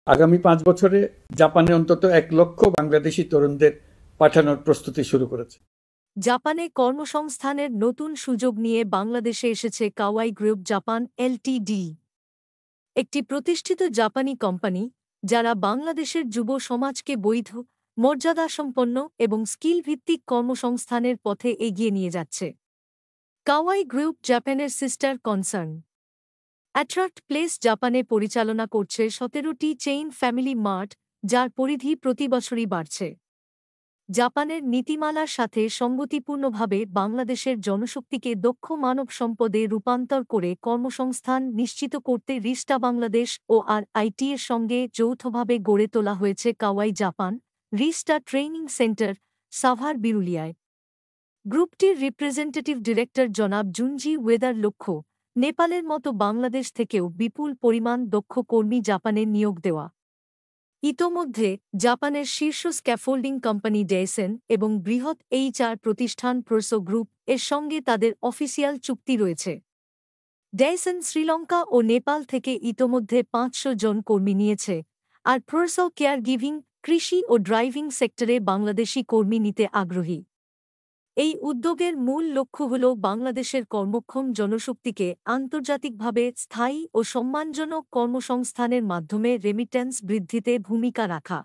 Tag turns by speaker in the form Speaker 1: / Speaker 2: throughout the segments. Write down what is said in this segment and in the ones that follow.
Speaker 1: আগামী ৫ বছরে জাপানে অন্তত ১ লক্ষ বাংলাদেশি তরুণদের পাঠানোর প্রস্তুতি শুরু করেছে।
Speaker 2: জাপানে কর্মসংস্থানের নতুন সুযোগ নিয়ে বাংলাদেশে এসেছে কাওয়াই গ্রুপ জাপান এলটিডি, একটি প্রতিষ্ঠিত জাপানি কোম্পানি যারা বাংলাদেশের যুব সমাজকে বৈধ, মর্যাদাসম্পন্ন এবং স্কিল ভিত্তিক কর্মসংস্থানের পথে এগিয়ে নিয়ে যাচ্ছে। কাওয়াই গ্রুপ জাপানের সিস্টার কনসার্ন অ্যাট্রাক্ট প্লেস জাপানে পরিচালনা করছে ১৭টি চেইন ফ্যামিলি মার্ট, যার পরিধি প্রতি বছরই বাড়ছে। জাপানের নীতিমালার সাথে সঙ্গতিপূর্ণভাবে বাংলাদেশের জনশক্তিকে দক্ষ মানব সম্পদে রূপান্তর করে কর্মসংস্থান নিশ্চিত করতে রিস্টা বাংলাদেশ ও আরআইটি এর সঙ্গে যৌথভাবে গড়ে তোলা হয়েছে কাওয়াই জাপান রিস্টা ট্রেনিং সেন্টার, সাভার বিরুলিয়ায়। গ্রুপটির রিপ্রেজেন্টেটিভ ডিরেক্টর জনাব জুনজি ওয়েদার লক্ষ্য নেপালের মতো বাংলাদেশ থেকেও বিপুল পরিমাণ দক্ষ কর্মী জাপানে নিয়োগ দেওয়া। ইতোমধ্যে জাপানের শীর্ষ স্ক্যাফোল্ডিং কোম্পানি ডেইসেন এবং বৃহৎ এইচআর প্রতিষ্ঠান প্রোসো গ্রুপ এর সঙ্গে তাদের অফিসিয়াল চুক্তি রয়েছে। ডেইসেন শ্রীলঙ্কা ও নেপাল থেকে ইতোমধ্যে ৫০০ জন কর্মী নিয়েছে, আর প্রোসো কেয়ার গিভিং, কৃষি ও ড্রাইভিং সেক্টরে বাংলাদেশি কর্মী নিতে আগ্রহী। এই উদ্যোগের মূল লক্ষ্য হল বাংলাদেশের কর্মক্ষম জনশক্তিকে আন্তর্জাতিকভাবে স্থায়ী ও সম্মানজনক কর্মসংস্থানের মাধ্যমে রেমিট্যান্স বৃদ্ধিতে ভূমিকা রাখা।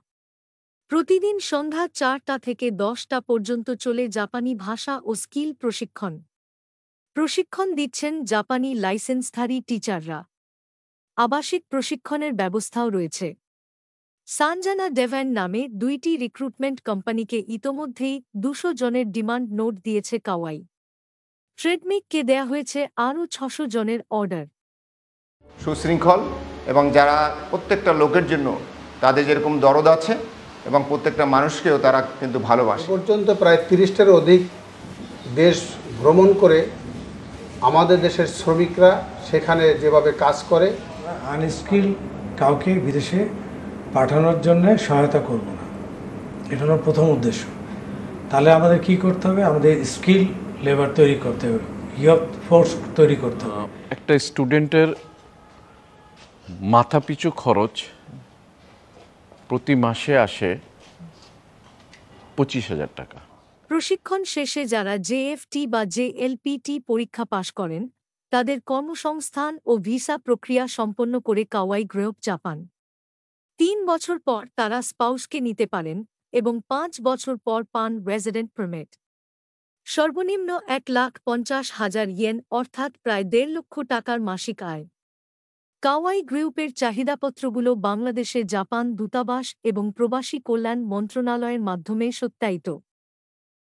Speaker 2: প্রতিদিন সন্ধ্যা ৪টা থেকে ১০টা পর্যন্ত চলে জাপানি ভাষা ও স্কিল প্রশিক্ষণ। প্রশিক্ষণ দিচ্ছেন জাপানি লাইসেন্সধারী টিচাররা। আবাসিক প্রশিক্ষণের ব্যবস্থাও রয়েছে। সানজানা ডেভ্যান নামে ২টি রিক্রুটমেন্ট কোম্পানিকে ইতোমধ্যেই ২০০ জনের ডিমান্ড নোট দিয়েছে কাওয়াই। ট্রেডমিককে দেয়া হয়েছে আরও ৬০০ জনের অর্ডার।
Speaker 3: সুশৃঙ্খল এবং যারা প্রত্যেকটা লোকের জন্য তাদের যেরকম দরদ আছে এবং প্রত্যেকটা মানুষকেও তারা কিন্তু ভালোবাসে।
Speaker 4: পর্যন্ত প্রায় ৩০টারও অধিক দেশ ভ্রমণ করে আমাদের দেশের শ্রমিকরা সেখানে যেভাবে কাজ করে,
Speaker 5: আনস্কিল কাউকে বিদেশে পাঠানোর জন্য সহায়তা করব না, এটা হলো প্রথম উদ্দেশ্য। তাহলে আমাদের কি করতে হবে? আমাদের স্কিল লেবার তৈরি করতে হবে, ইয়ুথ ফোর্স তৈরি করতে হবে।
Speaker 6: একটা স্টুডেন্টের মাথাপিছু খরচ প্রতি মাসে আসে ২৫,০০০ টাকা।
Speaker 2: প্রশিক্ষণ শেষে যারা জেএফটি বা জেএলপিটি পরীক্ষা পাশ করেন তাদের কর্মসংস্থান ও ভিসা প্রক্রিয়া সম্পন্ন করে কাওয়াই গ্রুপ জাপান। ৩ বছর পর তারা স্পাউসকে নিতে পারেন এবং ৫ বছর পর পান রেসিডেন্ট পারমিট। সর্বনিম্ন ১,৫০,০০০ ইয়েন অর্থাৎ প্রায় ১.৫ লক্ষ টাকার মাসিক আয়। কাওয়াই গ্রুপের চাহিদাপত্রগুলো বাংলাদেশে জাপান দূতাবাস এবং প্রবাসী কল্যাণ মন্ত্রণালয়ের মাধ্যমে সত্যায়িত।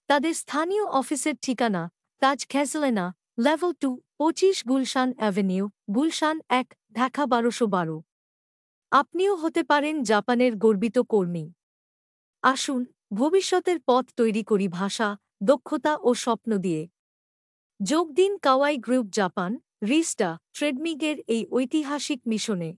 Speaker 2: তাদের স্থানীয় অফিসের ঠিকানা তাজ খ্যাসলেনা, লেভেল 2, ২৫ গুলশান অ্যাভিনিউ, গুলশান ১, ঢাকা ১২১২। আপনিও হতে পারেন জাপানের গর্বিত কর্মী। আসুন ভবিষ্যতের পথ তৈরি করি ভাষা, দক্ষতা ও স্বপ্ন দিয়ে। যোগ দিন কাওয়াই গ্রুপ জাপান রিস্টা ট্রেডমিগের এই ঐতিহাসিক মিশনে।